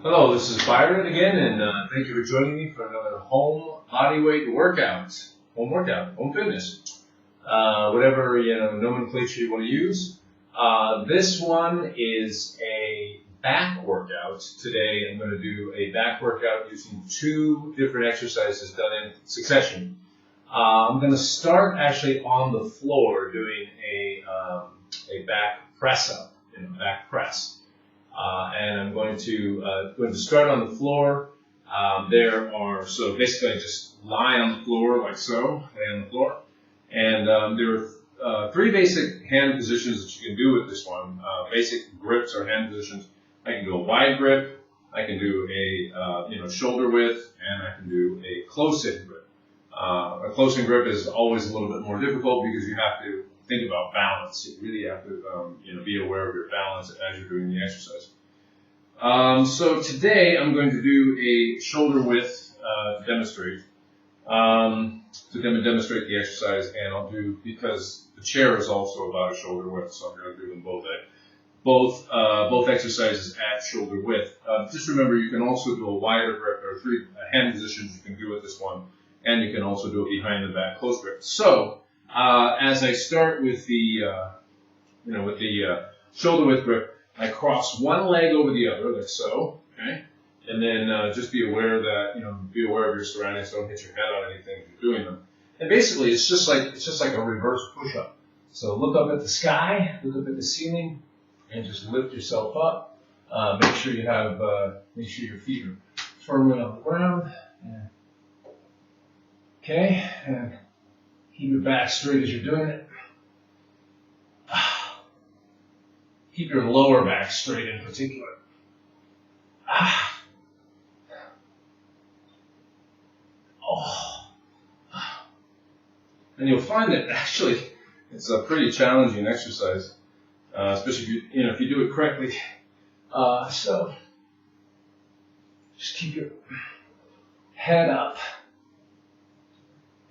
Hello, this is Byron again, and thank you for joining me for another home bodyweight workout, home fitness, whatever nomenclature you want to use. This one is a back workout. Today I'm going to do a back workout using two different exercises done in succession. I'm going to start actually on the floor doing a back press up, back press. And I'm going to start on the floor. So basically I just lie on the floor like so, lay on the floor. And there are three basic hand positions that you can do with this one. Basic grips or hand positions. I can do a wide grip, I can do a shoulder width, and I can do a close-in grip. A close-in grip is always a little bit more difficult because you have to think about balance. You really have to be aware of your balance as you're doing the exercise. So today I'm going to do a shoulder width to demonstrate the exercise, and I'll do, because the chair is also about a shoulder width, so I'm going to do them both exercises at shoulder width. Just remember, you can also do a wider grip, or three hand positions you can do with this one, and you can also do it behind the back close grip. So as I start with the shoulder width grip, I cross one leg over the other, like so, okay? And then just be aware of your surroundings. Don't hit your head on anything if you're doing them. And basically, it's just like a reverse push-up. So look up at the sky, look up at the ceiling, and just lift yourself up. Make sure your feet are firmly on the ground. Okay, and keep your back straight as you're doing it. Keep your lower back straight in particular. And you'll find that actually it's a pretty challenging exercise, especially if you do it correctly. So just keep your head up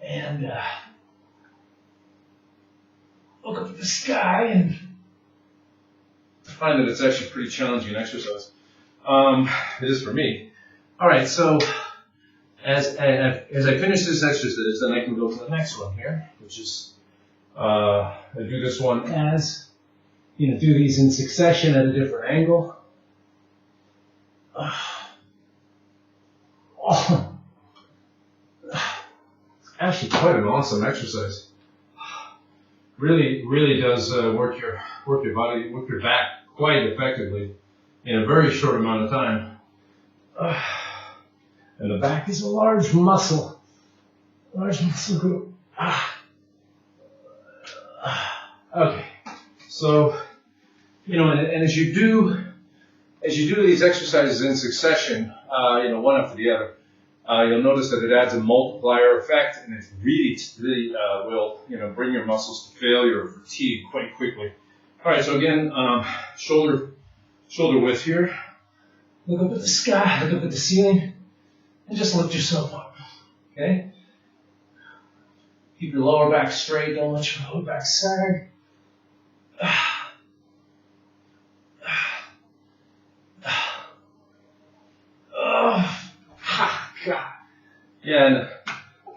and look up at the sky, and find that it's actually a pretty challenging exercise. It is for me. All right, so as I finish this exercise, then I can go to the next one here, which is I do this one as do these in succession at a different angle. Actually, quite an awesome exercise. Really does work your body, work your back quite effectively in a very short amount of time. And the back is a large muscle group. Okay, so and as you do these exercises in succession, one after the other, you'll notice that it adds a multiplier effect, and it really will bring your muscles to failure or fatigue quite quickly. All right, so again, shoulder width here. Look up at the sky, look up at the ceiling, and just lift yourself up. Okay. Keep your lower back straight. Don't let your lower back sag. Yeah, and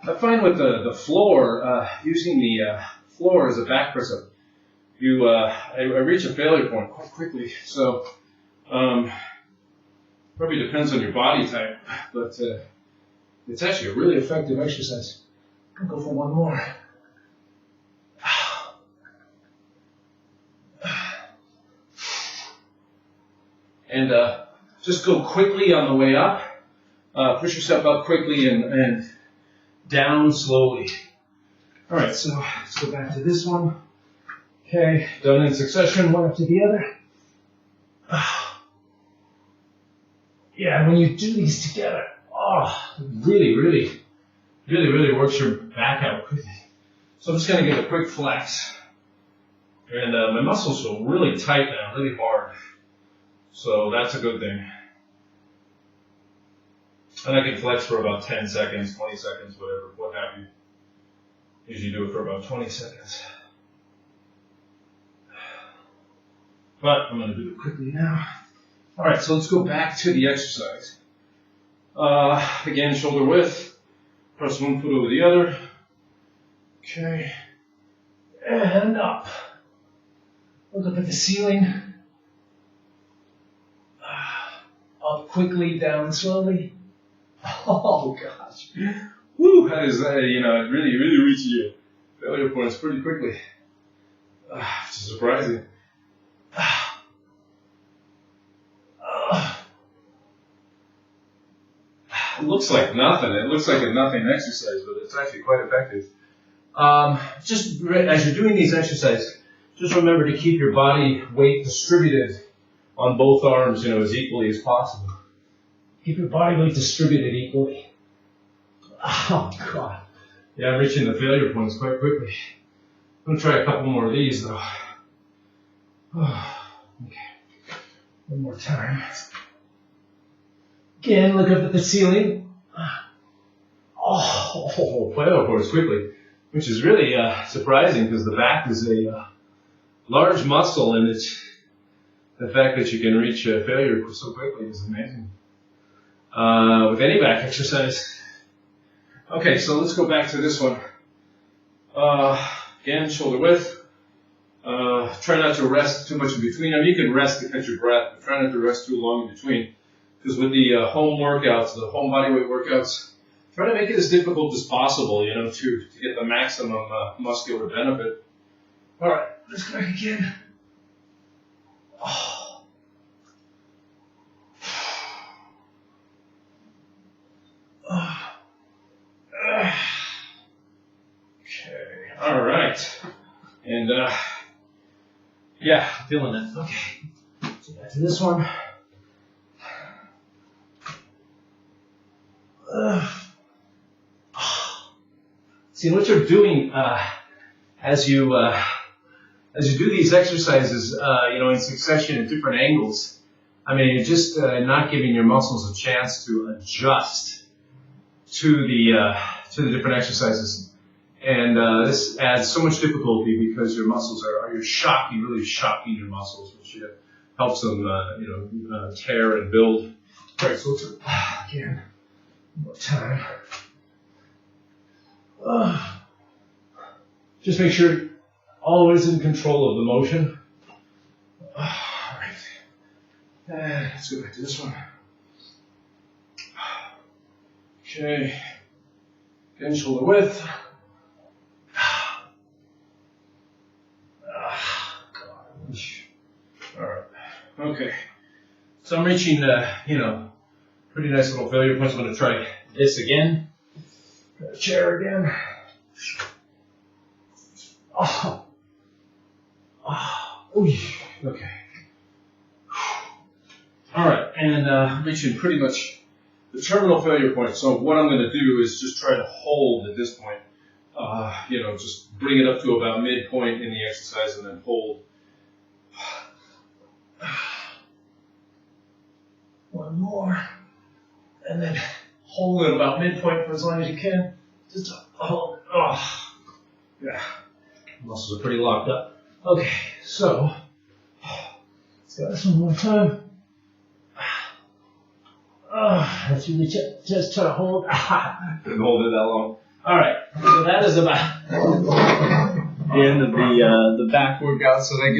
I find with the floor, using the floor as a back press up, I reach a failure point quite quickly. So probably depends on your body type, but it's actually a really effective exercise. I'll go for one more. And just go quickly on the way up. Push yourself up quickly and down slowly. All right, so let's go back to this one. Okay, done in succession, one after the other. Yeah, when you do these together, it really works your back out quickly. So I'm just going to give a quick flex. And my muscles feel really tight now, really hard. So that's a good thing. And I can flex for about 10 seconds, 20 seconds, what have you. Usually do it for about 20 seconds. But I'm going to do it quickly now. All right, so let's go back to the exercise. Again, shoulder width. Press one foot over the other. Okay. And up. Look up at the ceiling. Up quickly, down slowly. Oh gosh. Woo, that is, it really reaches your failure points pretty quickly. Which is surprising. It looks like nothing. It looks like a nothing exercise, but it's actually quite effective. Just as you're doing these exercises, just remember to keep your body weight distributed on both arms, as equally as possible. Keep your body weight distributed equally. Oh, God. Yeah, I'm reaching the failure points quite quickly. I'm going to try a couple more of these, though. Okay. One more time. Again, look up at the ceiling. Oh, failure points quickly, which is really surprising because the back is a large muscle, and the fact that you can reach failure so quickly is amazing. With any back exercise. Okay, so let's go back to this one. Again, shoulder width. Try not to rest too much in between. I mean, you can rest to catch your breath, but try not to rest too long in between. Because with the home workouts, the home bodyweight workouts, try to make it as difficult as possible, to get the maximum muscular benefit. All right, let's go back again. Oh. Okay, all right. And, yeah, feeling it. Okay, so back to this one. See, what you're doing as you do these exercises, in succession at different angles, I mean, you're just not giving your muscles a chance to adjust to the different exercises, and this adds so much difficulty because your muscles you're really shocking your muscles, which helps them, tear and build. All right, so let's again. One more time. Just make sure always in control of the motion. All right. And let's go back to this one. Okay. Again, shoulder width. All right. Okay. So I'm reaching, pretty nice little failure points. I'm going to try this again. Grab a chair again. Okay. All right, and reaching pretty much the terminal failure point. So what I'm going to do is just try to hold at this point. Just bring it up to about midpoint in the exercise and then hold. One more. And then hold it about midpoint for as long as you can. Just hold it. Oh, yeah. Muscles are pretty locked up. Okay, so let's do this one more time. Let's really just try to hold. Didn't hold it that long. All right, so that is about the end of the back workout. So that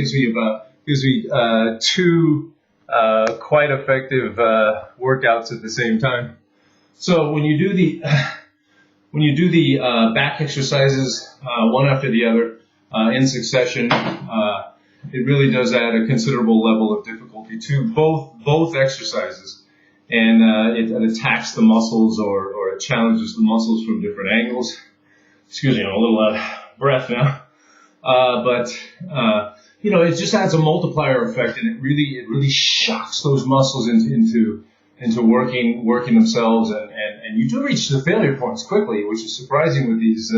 gives me two quite effective workouts at the same time. So when you do the back exercises one after the other in succession, it really does add a considerable level of difficulty to both exercises, and it attacks the muscles or it challenges the muscles from different angles. Excuse me, I'm a little out of breath now, but it just adds a multiplier effect, and it really shocks those muscles into working themselves, and you do reach the failure points quickly, which is surprising with these,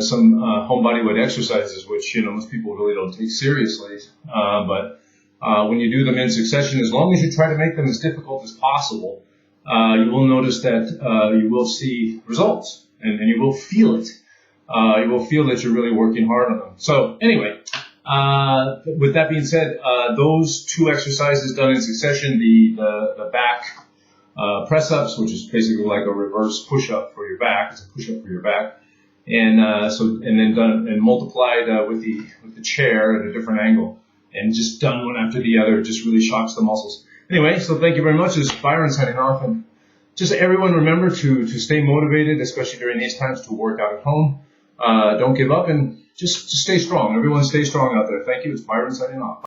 some home bodyweight exercises, which, most people really don't take seriously. But when you do them in succession, as long as you try to make them as difficult as possible, you will notice that you will see results, and you will feel it. You will feel that you're really working hard on them. So anyway, With that being said, those 2 exercises done in succession, the back press-ups, which is basically like a reverse push-up for your back. It's a push-up for your back. And then done and multiplied with the chair at a different angle, and just done one after the other. It just really shocks the muscles. Anyway, so thank you very much. This is Byron signing off, and just everyone remember to stay motivated, especially during these times, to work out at home. Don't give up, and just stay strong. Everyone stay strong out there. Thank you. It's Byron signing off.